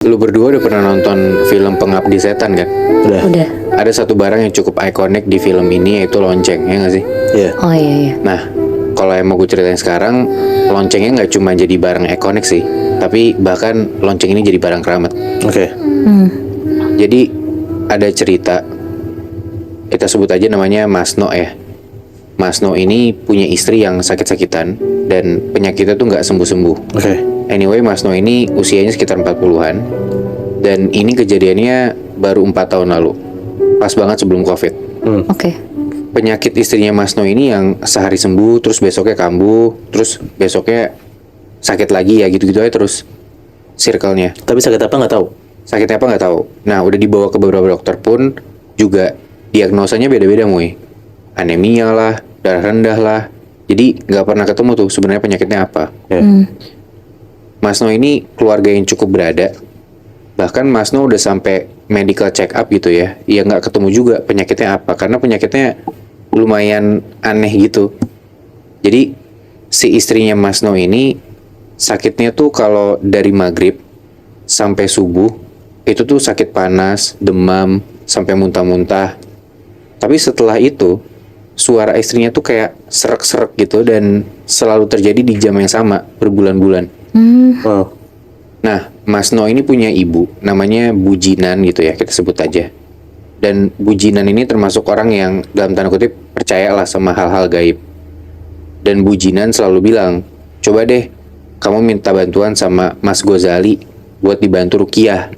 Lu berdua udah pernah nonton film Pengabdi Setan kan? Udah. Udah. Ada satu barang yang cukup ikonik di film ini, yaitu lonceng, ya nggak sih? Iya. Oh iya iya. Nah, kalau yang mau gue ceritain sekarang, loncengnya nggak cuma jadi barang ikonik sih, tapi bahkan lonceng ini jadi barang keramat. Oke. Jadi ada cerita, kita sebut aja namanya Masno ya. Masno ini punya istri yang sakit-sakitan dan penyakitnya tuh nggak sembuh-sembuh. Oke. Anyway, Masno ini usianya sekitar 40-an dan ini kejadiannya baru 4 tahun lalu, pas banget sebelum COVID. Oke. Penyakit istrinya Masno ini yang sehari sembuh, terus besoknya kambuh, terus besoknya sakit lagi ya, gitu-gitu aja terus circle-nya. Tapi sakit apa nggak tahu. Sakitnya apa nggak tahu. Nah, udah dibawa ke beberapa dokter pun juga diagnosanya beda-beda, Muy. Anemia lah, darah rendah lah. Jadi nggak pernah ketemu tuh sebenarnya penyakitnya apa. Ya. Masno ini keluarga yang cukup berada. Bahkan Masno udah sampai medical check up gitu ya. Ya nggak ketemu juga penyakitnya apa. Karena penyakitnya lumayan aneh gitu. Jadi si istrinya Masno ini sakitnya tuh kalau dari maghrib sampai subuh itu tuh sakit panas, demam, sampai muntah-muntah. Tapi setelah itu suara istrinya tuh kayak serak-serak gitu dan selalu terjadi di jam yang sama berbulan-bulan. Oh. Nah, Masno ini punya ibu, namanya Bujinan gitu ya, kita sebut aja. Dan Bujinan ini termasuk orang yang dalam tanda kutip percayalah sama hal-hal gaib. Dan Bujinan selalu bilang, coba deh kamu minta bantuan sama Mas Gozali buat dibantu ruqyah.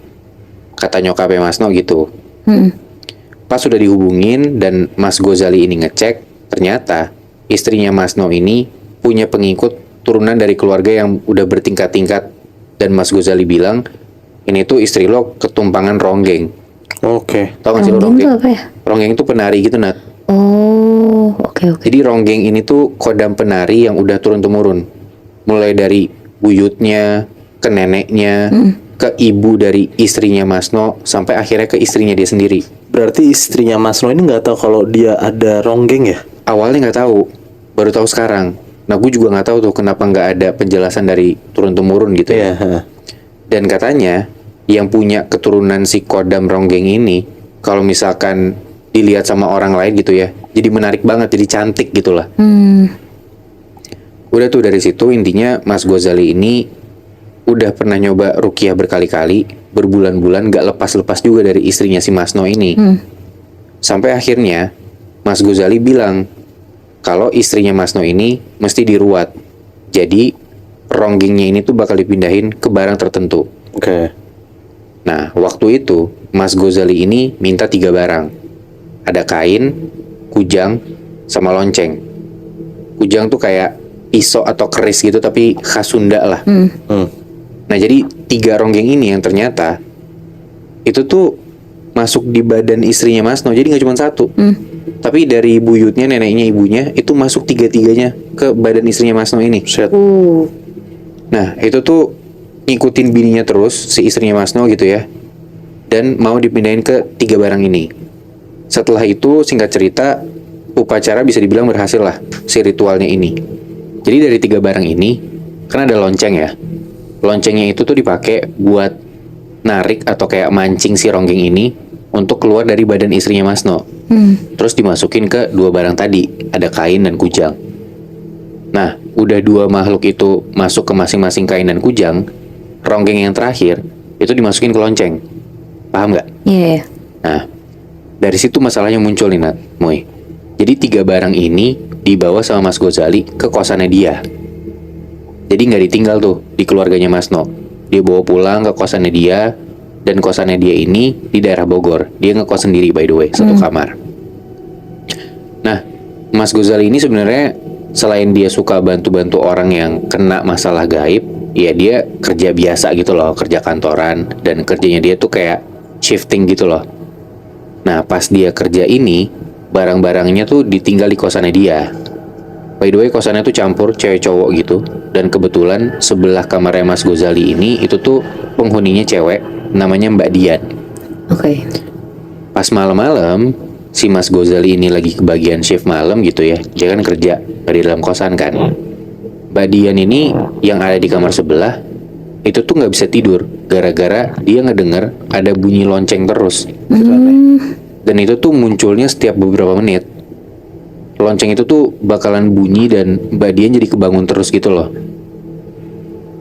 Kata nyokapnya Masno gitu. Pas sudah dihubungin dan Mas Gozali ini ngecek, ternyata istrinya Masno ini punya pengikut turunan dari keluarga yang udah bertingkat-tingkat. Dan Mas Gozali bilang, ini tuh istri lo ketumpangan ronggeng. Oke. Tau gak sih lo Ronggeng ronggeng? tuh apa ya? Ronggeng itu penari gitu, Nat. Oh, oke. Jadi ronggeng ini tuh kodam penari yang udah turun-temurun. Mulai dari buyutnya, ke neneknya, ke ibu dari istrinya Masno, sampai akhirnya ke istrinya dia sendiri. Berarti istrinya Mas No ini nggak tahu kalau dia ada ronggeng ya? Awalnya nggak tahu, baru tahu sekarang. Nah, gue juga nggak tahu tuh kenapa nggak ada penjelasan dari turun-temurun gitu ya. Iya. Dan katanya yang punya keturunan si kodam ronggeng ini, kalau misalkan dilihat sama orang lain gitu ya, jadi menarik banget, jadi cantik gitu lah. Udah tuh dari situ intinya Mas Gozali ini udah pernah nyoba ruqyah berkali-kali, berbulan-bulan gak lepas-lepas juga dari istrinya si Masno ini. Sampai akhirnya Mas Gozali bilang kalau istrinya Masno ini mesti diruat. Jadi ronggengnya ini tuh bakal dipindahin ke barang tertentu. Oke. Nah, waktu itu Mas Gozali ini minta 3 barang. Ada kain, kujang, sama lonceng. Kujang tuh kayak pisau atau keris gitu tapi khas Sunda lah. Nah, jadi 3 ronggeng ini yang ternyata itu tuh masuk di badan istrinya Masno. Jadi nggak cuma 1. Tapi dari buyutnya, neneknya, ibunya itu masuk 3-3-nya ke badan istrinya Masno ini. Set. Nah, itu tuh ngikutin bininya terus, si istrinya Masno gitu ya. Dan mau dipindahin ke 3 barang ini. Setelah itu, singkat cerita, upacara bisa dibilang berhasil lah, si ritualnya ini. Jadi dari 3 barang ini, kan ada lonceng ya. Loncengnya itu tuh dipakai buat narik atau kayak mancing si ronggeng ini untuk keluar dari badan istrinya Masno. Terus dimasukin ke 2 barang tadi, ada kain dan kujang. Nah, udah 2 makhluk itu masuk ke masing-masing kain dan kujang, ronggeng yang terakhir itu dimasukin ke lonceng. Paham nggak? Iya. Nah, dari situ masalahnya muncul nih, Nat, Moy. Jadi 3 barang ini dibawa sama Mas Gozali ke kosannya dia. Jadi nggak ditinggal tuh di keluarganya Masno. Dia bawa pulang ke kosannya dia, dan kosannya dia ini di daerah Bogor. Dia ngekos sendiri by the way, satu kamar. Nah, Mas Gozali ini sebenarnya selain dia suka bantu-bantu orang yang kena masalah gaib, ya dia kerja biasa gitu loh, kerja kantoran, dan kerjanya dia tuh kayak shifting gitu loh. Nah, pas dia kerja ini, barang-barangnya tuh ditinggal di kosannya dia. By the way, kosannya tuh campur cewek cowok gitu. Dan kebetulan sebelah kamarnya Mas Gozali ini itu tuh penghuninya cewek, namanya Mbak Dian. Oke. Pas malam-malam, si Mas Gozali ini lagi kebagian shift malam gitu ya. Dia kan kerja dari dalam kosan kan. Mbak Dian ini yang ada di kamar sebelah itu tuh nggak bisa tidur gara-gara dia ngedenger ada bunyi lonceng terus. Dan itu tuh munculnya setiap beberapa menit. Lonceng itu tuh bakalan bunyi dan Mbak Dian jadi kebangun terus gitu loh.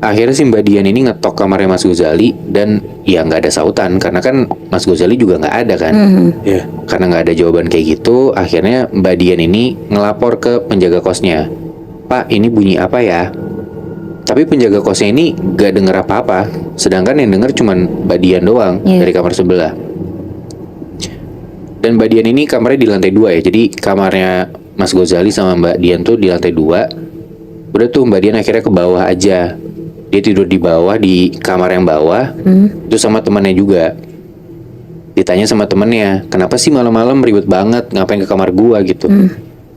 Akhirnya si Mbak Dian ini ngetok kamarnya Mas Gozali dan ya nggak ada sautan karena kan Mas Gozali juga nggak ada kan. Ya. Karena nggak ada jawaban kayak gitu, akhirnya Mbak Dian ini ngelapor ke penjaga kosnya. Pak, ini bunyi apa ya? Tapi penjaga kosnya ini gak denger apa-apa, sedangkan yang denger cuman Mbak Dian doang dari kamar sebelah. Dan Mbak Dian ini kamarnya di lantai 2 ya, jadi kamarnya Mas Gozali sama Mbak Dian tuh di lantai 2. Udah tuh Mbak Dian akhirnya ke bawah aja. Dia tidur di bawah, di kamar yang bawah, itu sama temannya juga. Ditanya sama temennya, kenapa sih malam-malam ribet banget, ngapain ke kamar gua gitu.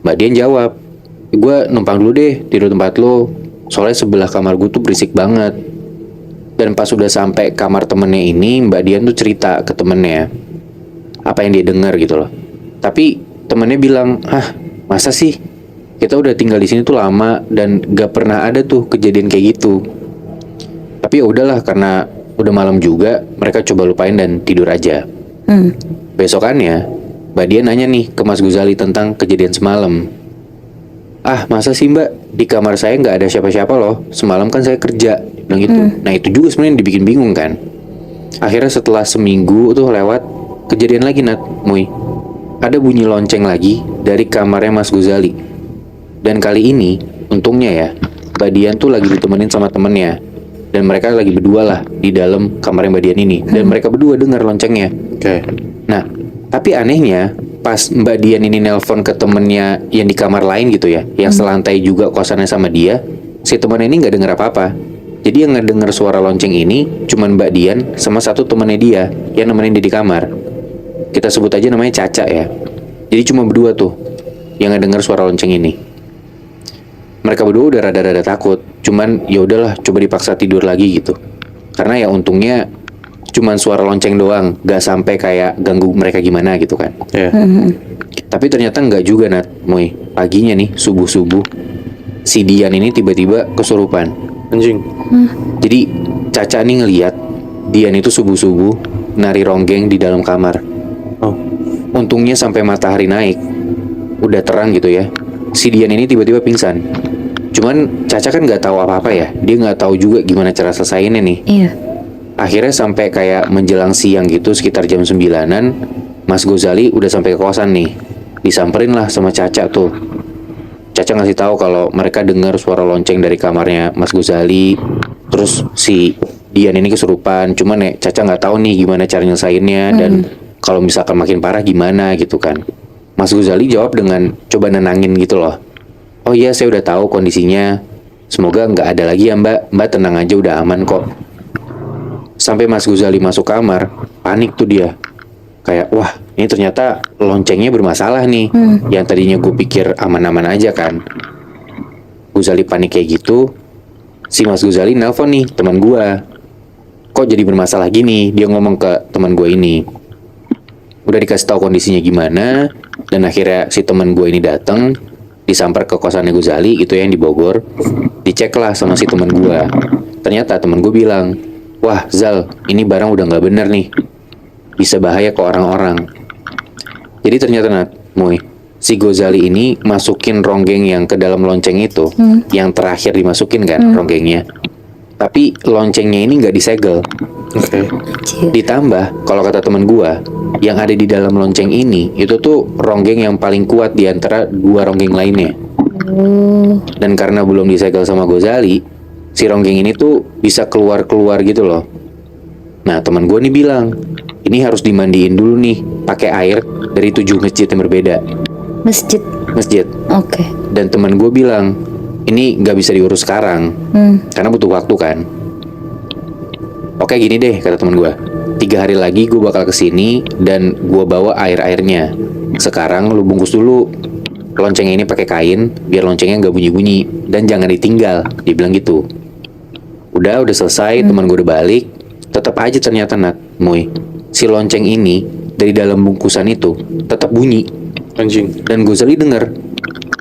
Mbak Dian jawab, gua numpang dulu deh tidur tempat lo, soalnya sebelah kamar gua tuh berisik banget. Dan pas udah sampai kamar temennya ini, Mbak Dian tuh cerita ke temennya apa yang dia dengar gitu loh. Tapi temennya bilang, masa sih kita udah tinggal di sini tuh lama dan gak pernah ada tuh kejadian kayak gitu. Tapi ya udahlah, karena udah malam juga, mereka coba lupain dan tidur aja. Besokannya Mbak Dian nanya nih ke Mas Gozali tentang kejadian semalam. Masa sih Mbak, di kamar saya nggak ada siapa-siapa loh, semalam kan saya kerja, bilang gitu. Nah itu juga sebenarnya yang dibikin bingung kan. Akhirnya setelah seminggu tuh lewat, kejadian lagi Muy. Ada bunyi lonceng lagi dari kamarnya Mas Gozali. Dan kali ini untungnya ya, Mbak Dian tuh lagi ditemenin sama temennya. Dan mereka lagi berdua lah di dalam kamarnya Mbak Dian ini. Dan mereka berdua dengar loncengnya. Nah, tapi anehnya pas Mbak Dian ini nelpon ke temennya yang di kamar lain gitu ya, yang selantai juga kosannya sama dia, si temennya ini nggak dengar apa-apa. Jadi yang ngedenger suara lonceng ini cuman Mbak Dian sama satu temennya dia yang nemenin dia di kamar. Kita sebut aja namanya Caca ya. Jadi cuma berdua tuh yang ngedenger suara lonceng ini. Mereka berdua udah rada-rada takut, cuman ya udahlah coba dipaksa tidur lagi gitu. Karena ya untungnya cuman suara lonceng doang, gak sampai kayak ganggu mereka gimana gitu kan. Tapi ternyata nggak juga Muy. Paginya nih subuh-subuh, si Dian ini tiba-tiba kesurupan. Anjing. Jadi Caca nih ngeliat Dian itu subuh-subuh nari ronggeng di dalam kamar. Untungnya sampai matahari naik, udah terang gitu ya, si Dian ini tiba-tiba pingsan. Cuman Caca kan nggak tahu apa-apa ya, dia nggak tahu juga gimana cara selesaiinnya nih. Akhirnya sampai kayak menjelang siang gitu, sekitar jam 9-an, Mas Gozali udah sampai ke kosan nih. Disamperin lah sama Caca tuh. Caca ngasih tahu kalau mereka dengar suara lonceng dari kamarnya Mas Gozali. Terus si Dian ini kesurupan. Cuman ya Caca nggak tahu nih gimana cara nyelesainnya dan kalau misalkan makin parah gimana gitu kan. Mas Gozali jawab dengan coba nenangin gitu loh. Oh iya, saya udah tahu kondisinya. Semoga nggak ada lagi ya Mbak. Mbak tenang aja, udah aman kok. Sampai Mas Gozali masuk kamar, panik tuh dia. Kayak, wah ini ternyata loncengnya bermasalah nih. Yang tadinya gue pikir aman-aman aja kan. Gozali panik kayak gitu. Si Mas Gozali nelpon nih teman gue. Kok jadi bermasalah gini? Dia ngomong ke teman gue ini. Udah dikasih tahu kondisinya gimana. Dan akhirnya si teman gue ini datang, disamper ke kosannya Gozali gitu ya, yang di Bogor. Dicek lah sama si teman gue. Ternyata teman gue bilang, wah Zal, ini barang udah nggak bener nih, bisa bahaya ke orang-orang. Jadi ternyata Muy, si Gozali ini masukin ronggeng yang ke dalam lonceng itu, yang terakhir dimasukin kan ronggengnya. Tapi loncengnya ini nggak disegel. Ditambah kalau kata teman gua, yang ada di dalam lonceng ini itu tuh ronggeng yang paling kuat di antara dua ronggeng lainnya. Dan karena belum disegel sama Gozali, si ronggeng ini tuh bisa keluar-keluar gitu loh. Nah teman gua nih bilang, ini harus dimandiin dulu nih pakai air dari 7 masjid yang berbeda. Masjid. Dan teman gue bilang, ini nggak bisa diurus sekarang, karena butuh waktu kan. Oke gini deh kata teman gue, 3 hari lagi gue bakal kesini dan gue bawa air-airnya. Sekarang lu bungkus dulu lonceng ini pakai kain biar loncengnya nggak bunyi-bunyi dan jangan ditinggal. Dia bilang gitu. Udah selesai, teman gue udah balik. Tetap aja ternyata Muy, si lonceng ini dari dalam bungkusan itu tetap bunyi. Anjing. Dan Gozali denger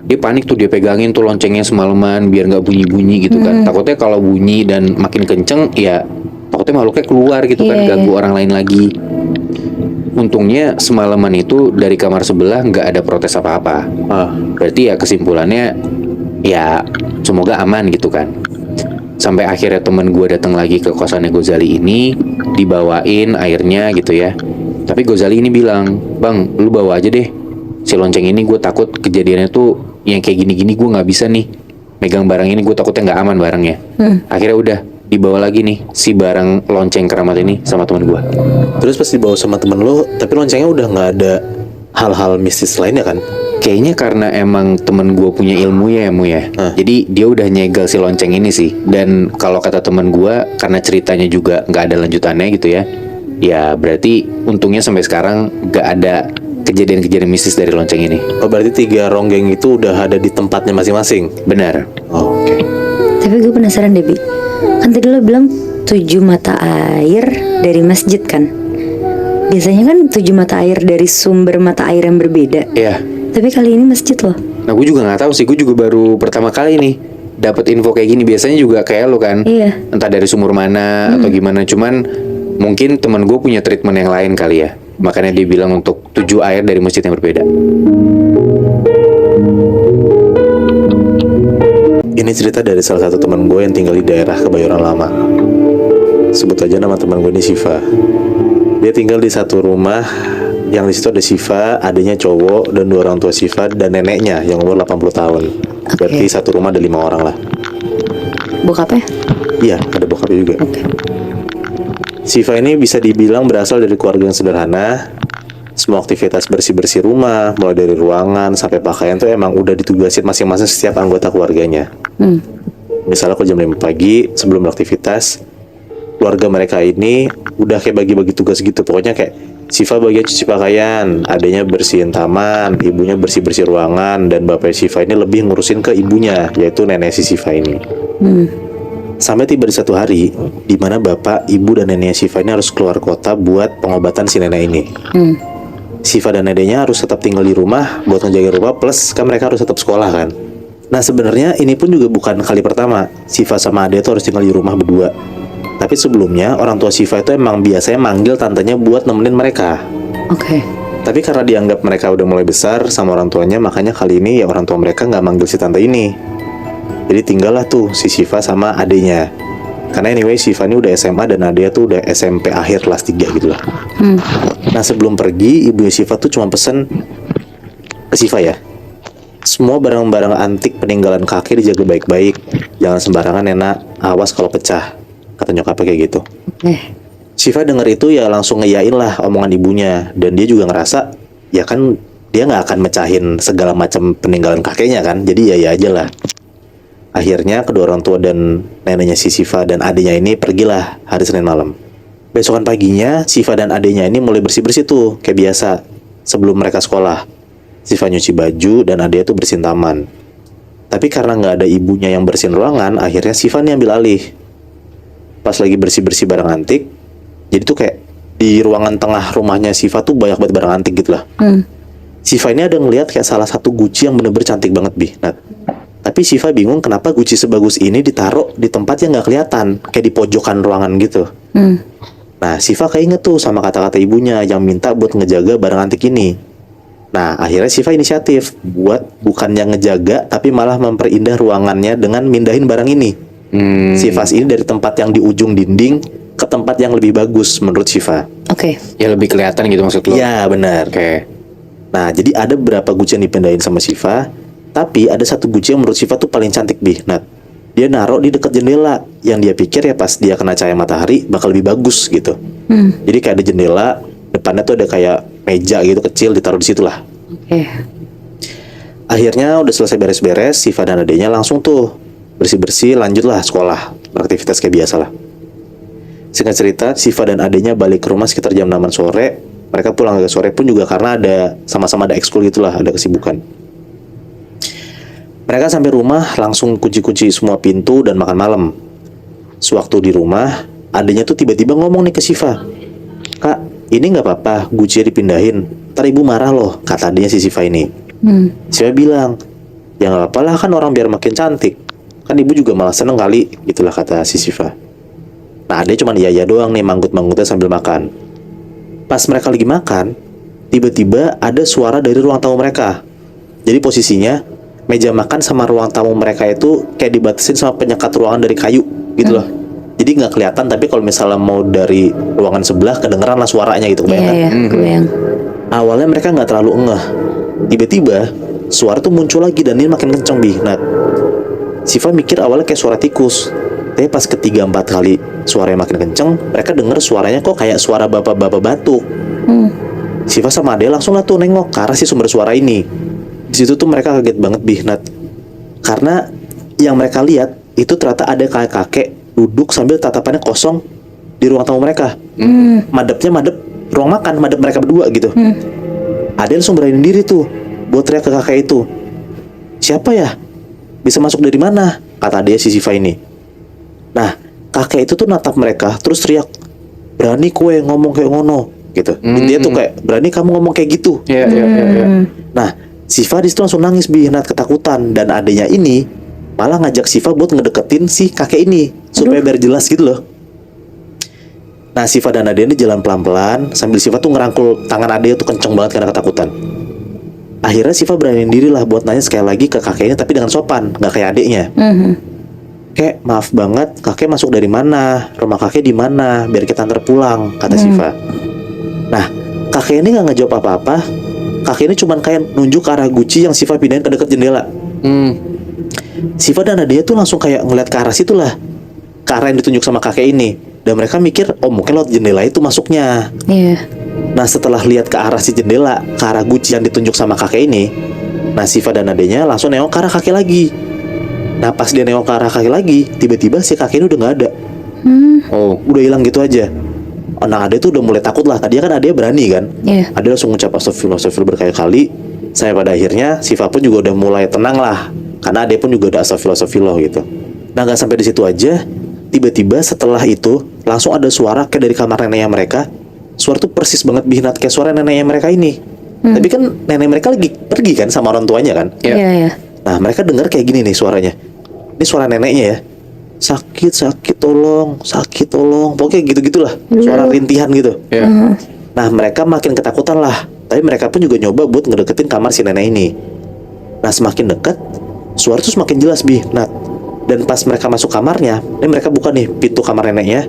Dia panik tuh, dia pegangin tuh loncengnya semalaman biar nggak bunyi-bunyi gitu kan. Takutnya kalau bunyi dan makin kenceng ya takutnya makhluknya keluar gitu kan, Iya. ganggu orang lain lagi. Untungnya semalaman itu dari kamar sebelah nggak ada protes apa-apa. Berarti ya kesimpulannya ya semoga aman gitu kan. Sampai akhirnya temen gue datang lagi ke kosannya Gozali ini, dibawain airnya gitu ya. Tapi Gozali ini bilang, "Bang, lu bawa aja deh si lonceng ini, gue takut kejadiannya tuh yang kayak gini-gini gue nggak bisa nih megang barang ini, gue takutnya nggak aman barangnya." Akhirnya udah dibawa lagi nih si barang lonceng keramat ini sama temen gue. Terus pas dibawa sama temen lo, tapi loncengnya udah nggak ada hal-hal mistis lainnya kan? Kayaknya karena emang temen gue punya ilmu ya jadi dia udah nyegel si lonceng ini sih. Dan kalau kata temen gue, karena ceritanya juga nggak ada lanjutannya gitu ya, ya berarti untungnya sampai sekarang nggak ada kejadian-kejadian mistis dari lonceng ini. Oh, berarti 3 ronggeng itu udah ada di tempatnya masing-masing. Benar. Oh, oke. Tapi gue penasaran deh, Bi. Kan tadi lo bilang 7 mata air dari masjid kan? Biasanya kan 7 mata air dari sumber mata air yang berbeda. Ya. Tapi kali ini masjid loh. Nah gue juga nggak tahu sih, gue juga baru pertama kali nih dapat info kayak gini. Biasanya juga kayak lo kan, Iya. entah dari sumur mana atau gimana. Cuman mungkin teman gue punya treatment yang lain kali ya, makanya dia bilang untuk 7 air dari masjid yang berbeda. Ini cerita dari salah satu teman gue yang tinggal di daerah Kebayoran Lama. Sebut aja nama teman gue ini Siva. Dia tinggal di satu rumah yang di situ ada Siva, adanya cowok, dan 2 orang tua Siva dan neneknya yang umur 80 tahun. Berarti satu rumah ada 5 orang lah. Bokapnya? Iya, ada bokapnya juga. Oke. Siva ini bisa dibilang berasal dari keluarga yang sederhana. Semua aktivitas bersih-bersih rumah, mulai dari ruangan sampai pakaian tuh emang udah ditugasin masing-masing setiap anggota keluarganya. Misalnya kalau jam 5 pagi sebelum beraktivitas, keluarga mereka ini udah kayak bagi-bagi tugas gitu. Pokoknya kayak Siva bagian cuci pakaian, adanya bersihin taman, ibunya bersih-bersih ruangan, dan bapak Siva ini lebih ngurusin ke ibunya, yaitu nenek si Siva ini. Sampai tiba di satu hari, di mana bapak, ibu, dan nenek Siva ini harus keluar kota buat pengobatan si nenek ini. Siva dan neneknya harus tetap tinggal di rumah buat ngejaga rumah, plus kan mereka harus tetap sekolah kan. Nah sebenarnya ini pun juga bukan kali pertama Siva sama Ade tuh harus tinggal di rumah berdua. Tapi sebelumnya orang tua Siva itu emang biasanya manggil tantenya buat nemenin mereka. Oke. Tapi karena dianggap mereka udah mulai besar sama orang tuanya, makanya kali ini ya orang tua mereka nggak manggil si tante ini. Jadi tinggallah tuh si Siva sama adenya. Karena anyway Siva ini udah SMA dan adenya tuh udah SMP akhir kelas 3 gitu lah. Nah sebelum pergi, ibunya Siva tuh cuma pesen ke Siva ya, semua barang-barang antik peninggalan kakek dijaga baik-baik, jangan sembarangan enak, awas kalau pecah, kata nyokapnya kayak gitu. Siva denger itu ya langsung ngeyain lah omongan ibunya, dan dia juga ngerasa ya kan dia nggak akan mecahin segala macam peninggalan kakeknya kan, jadi ya aja lah. Akhirnya kedua orang tua dan neneknya si Siva dan adenya ini pergilah hari Senin malam. Besokan paginya Siva dan adenya ini mulai bersih-bersih tuh kayak biasa sebelum mereka sekolah. Siva nyuci baju dan adenya tuh bersihin taman. Tapi karena nggak ada ibunya yang bersihin ruangan, akhirnya Siva nih ambil alih. Pas lagi bersih-bersih barang antik, jadi tuh kayak di ruangan tengah rumahnya Siva tuh banyak banget barang antik gitu lah. Siva ini ada ngeliat kayak salah satu Gucci yang bener-bener cantik banget Bi. Nah, tapi Siva bingung kenapa Gucci sebagus ini ditaruh di tempat yang nggak kelihatan, kayak di pojokan ruangan gitu. Nah, Siva keinget tuh sama kata-kata ibunya yang minta buat ngejaga barang antik ini. Nah, akhirnya Siva inisiatif buat bukannya ngejaga, tapi malah memperindah ruangannya dengan mindahin barang ini. Si vas ini dari tempat yang di ujung dinding ke tempat yang lebih bagus menurut Siva. Oke. Ya lebih kelihatan gitu maksud lo? Iya benar. Oke. Nah jadi ada beberapa Gucci yang dipindahin sama Siva, tapi ada satu Gucci yang menurut Siva tuh paling cantik Bi. Nah dia naruh di dekat jendela, yang dia pikir ya pas dia kena cahaya matahari bakal lebih bagus gitu. Jadi kayak ada jendela, depannya tuh ada kayak meja gitu kecil, ditaruh di situ lah. Oke. Akhirnya udah selesai beres-beres, Siva dan adenya langsung tuh bersih-bersih, lanjutlah sekolah, beraktivitas kayak biasa lah. Singkat cerita, Siva dan adenya balik ke rumah sekitar jam 6 sore. Mereka pulang agak sore pun juga karena ada sama-sama ada ekskul gitulah, ada kesibukan. Mereka sampai rumah langsung kunci-kunci semua pintu dan makan malam. Sewaktu di rumah, adenya tuh tiba-tiba ngomong nih ke Siva, "Kak, ini nggak apa-apa, Gucci dipindahin. Ntar ibu marah loh," kata adenya si Siva ini. Siva bilang, Ya nggak apa-apa lah, kan orang biar makin cantik. Kan ibu juga malah seneng kali, gitulah kata si Siva. Nah Ade cuman iya doang nih, manggut-manggutnya sambil makan. Pas mereka lagi makan, tiba-tiba ada suara dari ruang tamu mereka. Jadi posisinya meja makan sama ruang tamu mereka itu kayak dibatasin sama penyekat ruangan dari kayu gitu loh. Jadi nggak kelihatan, tapi kalau misalnya mau dari ruangan sebelah kedengeran lah suaranya gitu, Iya, kebayang iya, kan? kebayang. Awalnya mereka nggak terlalu ngeh. Tiba-tiba suara tuh muncul lagi dan ini makin kenceng Bi. Nah, Siva mikir awalnya kayak suara tikus. Tapi pas ketiga 4 kali suaranya makin kenceng, mereka denger suaranya kok kayak suara bapak-bapak batuk. Siva sama Ade langsung lah tuh nengok ke arah si sumber suara ini. Di situ tuh mereka kaget banget Bi, Nat. Karena yang mereka lihat itu ternyata ada kakek-kakek duduk sambil tatapannya kosong di ruang tamu mereka. Madepnya madep ruang makan, madep mereka berdua gitu. Ade langsung beraniin diri tuh buat teriak ke kakek itu. Siapa ya? Bisa masuk dari mana? Kata dia si Siva ini. Nah, kakek itu tuh natap mereka terus teriak, berani kue ngomong kayak ngono gitu. Intinya tuh kayak, berani kamu ngomong kayak gitu. Iya. Nah, Siva di situ langsung nangis Bi, Nat, ketakutan. Dan adanya ini malah ngajak Siva buat ngedeketin si kakek ini supaya biar jelas gitu loh. Nah, Siva dan Ade ini jalan pelan-pelan sambil Siva tuh ngerangkul tangan Ade tuh kenceng banget karena ketakutan. Akhirnya Siva beraniin diri lah buat nanya sekali lagi ke kakeknya, tapi dengan sopan, nggak kayak adiknya. Kek, maaf banget, kakek masuk dari mana? Rumah kakek di mana? Biar kita antar pulang, kata Siva. Nah, kakek ini nggak ngejawab apa-apa. Kakek ini cuman kayak nunjuk ke arah guci yang Siva pindahin ke dekat jendela. Siva dan Nadia tuh langsung kayak ngeliat ke arah situ lah, ke arah yang ditunjuk sama kakek ini. Dan mereka mikir, oh mungkin lewat jendela itu masuknya. Iya. Nah setelah lihat ke arah si jendela, ke arah guci yang ditunjuk sama kakek ini, nah Siva dan adenya langsung nengok ke arah kakek lagi. Nah pas dia nengok ke arah kakek lagi, tiba-tiba si kakek ini udah nggak ada. Oh, udah hilang gitu aja. Oh, nah Ade tuh udah mulai takut lah. Tadinya kan Ade berani kan. Iya. Ade langsung ngucap astagfirullah berkali-kali. Sampai pada akhirnya Siva pun juga udah mulai tenang lah, karena Ade pun juga udah astagfirullah gitu. Nah nggak sampai di situ aja. Tiba-tiba setelah itu langsung ada suara kayak dari kamar neneknya mereka. Suara tuh persis banget Bihnat kayak suara neneknya mereka ini. Tapi kan nenek mereka lagi pergi kan sama orang tuanya kan. Iya. Iya. Nah mereka dengar kayak gini nih suaranya. Ini suara neneknya ya. Sakit tolong, sakit tolong. Pokoknya gitu-gitulah. Suara rintihan gitu. Iya. Nah mereka makin ketakutan lah. Tapi mereka pun juga nyoba buat ngedeketin kamar si nenek ini. Nah semakin dekat, suara tuh semakin jelas Bihnat. Dan pas mereka masuk kamarnya, ini mereka buka nih pintu kamar neneknya.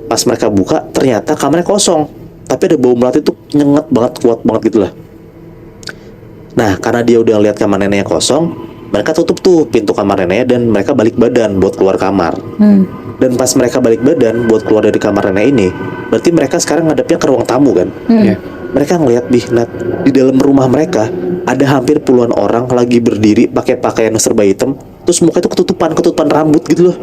Pas mereka buka, ternyata kamarnya kosong. Tapi ada bau melati tuh nyengat banget, kuat banget gitu lah. Nah, karena dia udah lihat kamar neneknya kosong, mereka tutup tuh pintu kamar neneknya dan mereka balik badan buat keluar kamar. Dan pas mereka balik badan buat keluar dari kamar nenek ini, berarti mereka sekarang ngadepnya ke ruang tamu kan? Iya. Mereka ngelihat Bihnat di dalam rumah mereka ada hampir puluhan orang lagi berdiri pakai pakaian serba hitam, terus muka itu ketutupan rambut gitu loh.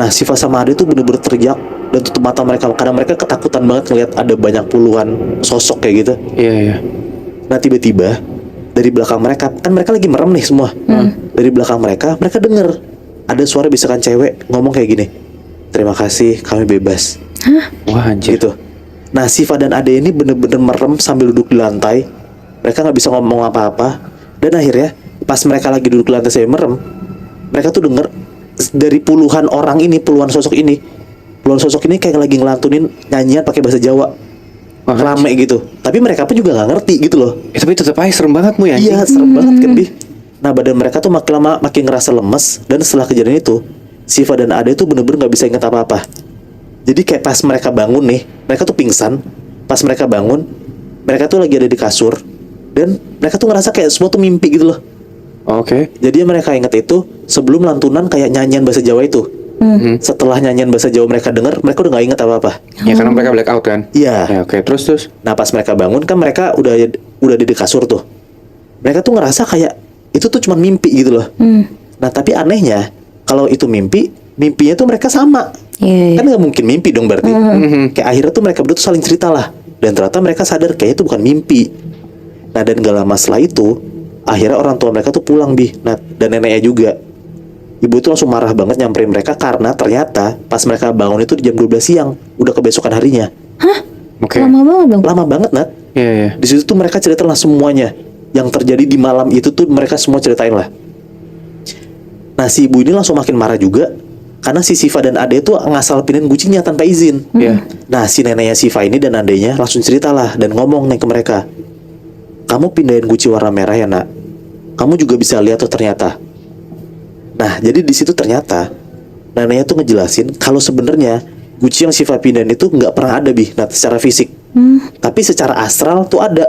Nah Siva sama Ade tuh bener-bener teriak dan tutup mata mereka karena mereka ketakutan banget ngelihat ada banyak puluhan sosok kayak gitu. Iya. Nah tiba-tiba dari belakang mereka, kan mereka lagi merem nih semua. Dari belakang mereka denger ada suara bisikan cewek ngomong kayak gini, terima kasih kami bebas. Wah anjir. Gitu. Nah Siva dan Ade ini bener-bener merem sambil duduk di lantai. Mereka nggak bisa ngomong apa-apa. Dan akhirnya pas mereka lagi duduk di lantai sambil merem, mereka tuh denger dari puluhan orang ini, puluhan sosok ini kayak lagi ngelantunin nyanyian pakai bahasa Jawa. Wah, Rame gitu. Tapi mereka pun juga nggak ngerti gitu loh. Tapi tetap aja serem banget mu ya. Iya serem banget kan Bi. Nah badan mereka tuh makin lama makin ngerasa lemes. Dan setelah kejadian itu, Siva dan Ade tuh bener-bener nggak bisa ingat apa-apa. Jadi kayak pas mereka bangun nih, mereka tuh pingsan. Pas mereka bangun, mereka tuh lagi ada di kasur. Dan mereka tuh ngerasa kayak semua tuh mimpi gitu loh. Oke. Jadi mereka ingat itu sebelum lantunan kayak nyanyian bahasa Jawa itu. Setelah nyanyian bahasa Jawa mereka denger, mereka udah gak ingat apa-apa. Ya karena mereka black out kan. Iya. Ya oke. Terus. Nah pas mereka bangun kan mereka udah di kasur tuh. Mereka tuh ngerasa kayak itu tuh cuma mimpi gitu loh. Nah tapi anehnya kalau itu mimpinya tuh mereka sama. Iya. Kan nggak mungkin mimpi dong berarti. Kayak akhirnya tuh mereka berdua tuh saling cerita lah. Dan ternyata mereka sadar kayak itu bukan mimpi. Nah dan gak lama setelah itu, akhirnya orang tua mereka tuh pulang Nah dan neneknya juga. Ibu itu langsung marah banget nyamperin mereka karena ternyata pas mereka bangun itu di jam 12 siang, udah kebesokan harinya. Oke. Lama banget dong. Lama banget Nat. Iya. Di situ tuh mereka cerita lah semuanya. yang terjadi di malam itu tuh mereka semua ceritain lah. Nah si ibu ini langsung makin marah juga karena si Siva dan Ade tuh ngasal pindahin gucinya tanpa izin. Ya. Nah si neneknya Siva ini dan adenya langsung ceritalah dan ngomong nih ke mereka, kamu pindahin guci warna merah ya nak, kamu juga bisa lihat tuh ternyata. Nah jadi di situ ternyata neneknya tuh ngejelasin kalau sebenarnya guci yang Siva pindahin itu nggak pernah ada Bi, nah secara fisik, tapi secara astral tuh ada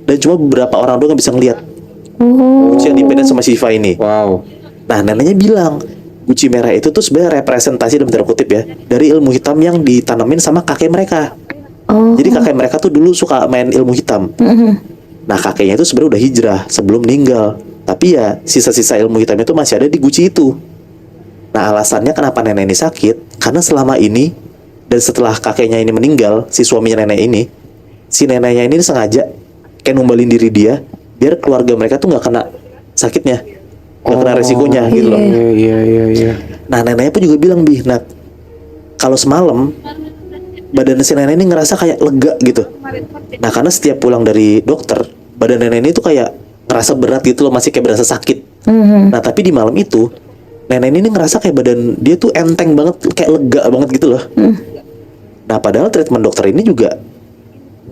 dan cuma beberapa orang doang yang bisa ngeliat guci yang dipindahin sama Siva ini. Wow. Nah neneknya bilang guci merah itu tuh sebenarnya representasi dalam tanda kutip ya dari ilmu hitam yang ditanamin sama kakek mereka. Jadi kakek mereka tuh dulu suka main ilmu hitam. Nah kakeknya itu sebenarnya udah hijrah sebelum meninggal, tapi ya sisa-sisa ilmu hitam itu masih ada di guci itu. Nah alasannya kenapa nenek ini sakit karena selama ini dan setelah kakeknya ini meninggal, si suaminya nenek ini, si neneknya ini sengaja kayak numbalin diri dia biar keluarga mereka tuh nggak kena sakitnya, nggak kena resikonya gitu loh. Iya. Nah neneknya pun juga bilang Bi, Nat, kalau semalam badan si nenek ini ngerasa kayak lega gitu. Nah karena setiap pulang dari dokter, badan nenek ini tuh kayak ngerasa berat gitu loh, masih kayak berasa sakit. Nah tapi di malam itu nenek ini ngerasa kayak badan dia tuh enteng banget, kayak lega banget gitu loh. Nah padahal treatment dokter ini juga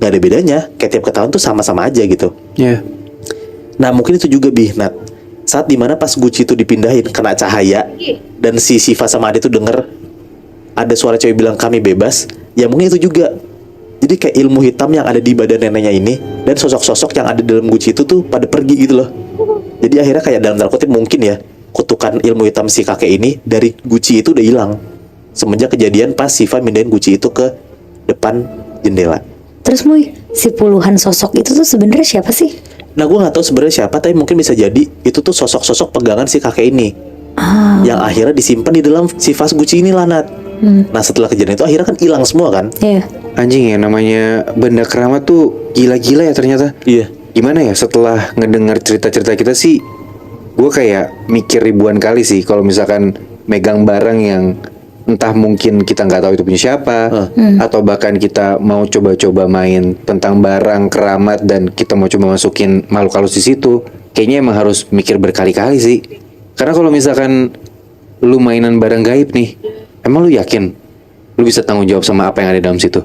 gak ada bedanya, kayak tiap ketahuan tuh sama-sama aja gitu. Iya. Nah mungkin itu juga Bi, Nat, saat dimana pas guci itu dipindahin kena cahaya dan si Siva sama Ade tuh denger ada suara cewek bilang kami bebas, ya mungkin itu juga. Jadi kayak ilmu hitam yang ada di badan neneknya ini dan sosok-sosok yang ada dalam guci itu tuh pada pergi gitu loh. Jadi akhirnya kayak dalam tanda kutip mungkin ya kutukan ilmu hitam si kakek ini dari guci itu udah hilang semenjak kejadian pas Siva mindahin guci itu ke depan jendela. Terus Muy, si puluhan sosok itu tuh sebenarnya siapa sih? Nah gue nggak tahu sebenarnya siapa, tapi mungkin bisa jadi itu tuh sosok-sosok pegangan si kakek ini yang akhirnya disimpan di dalam si vas guci ini lah Nat. Nah setelah kejadian itu akhirnya kan hilang semua kan. Iya. Anjing ya, namanya benda keramat tuh gila-gila ya ternyata. Iya. Gimana ya, setelah ngedengar cerita-cerita kita sih, gue kayak mikir ribuan kali sih kalau misalkan megang barang yang entah mungkin kita nggak tahu itu punya siapa, atau bahkan kita mau coba-coba main tentang barang keramat dan kita mau coba masukin makhluk halus di situ, kayaknya emang harus mikir berkali-kali sih. Karena kalau misalkan lu mainan barang gaib nih, emang lu yakin lu bisa tanggung jawab sama apa yang ada dalam situ?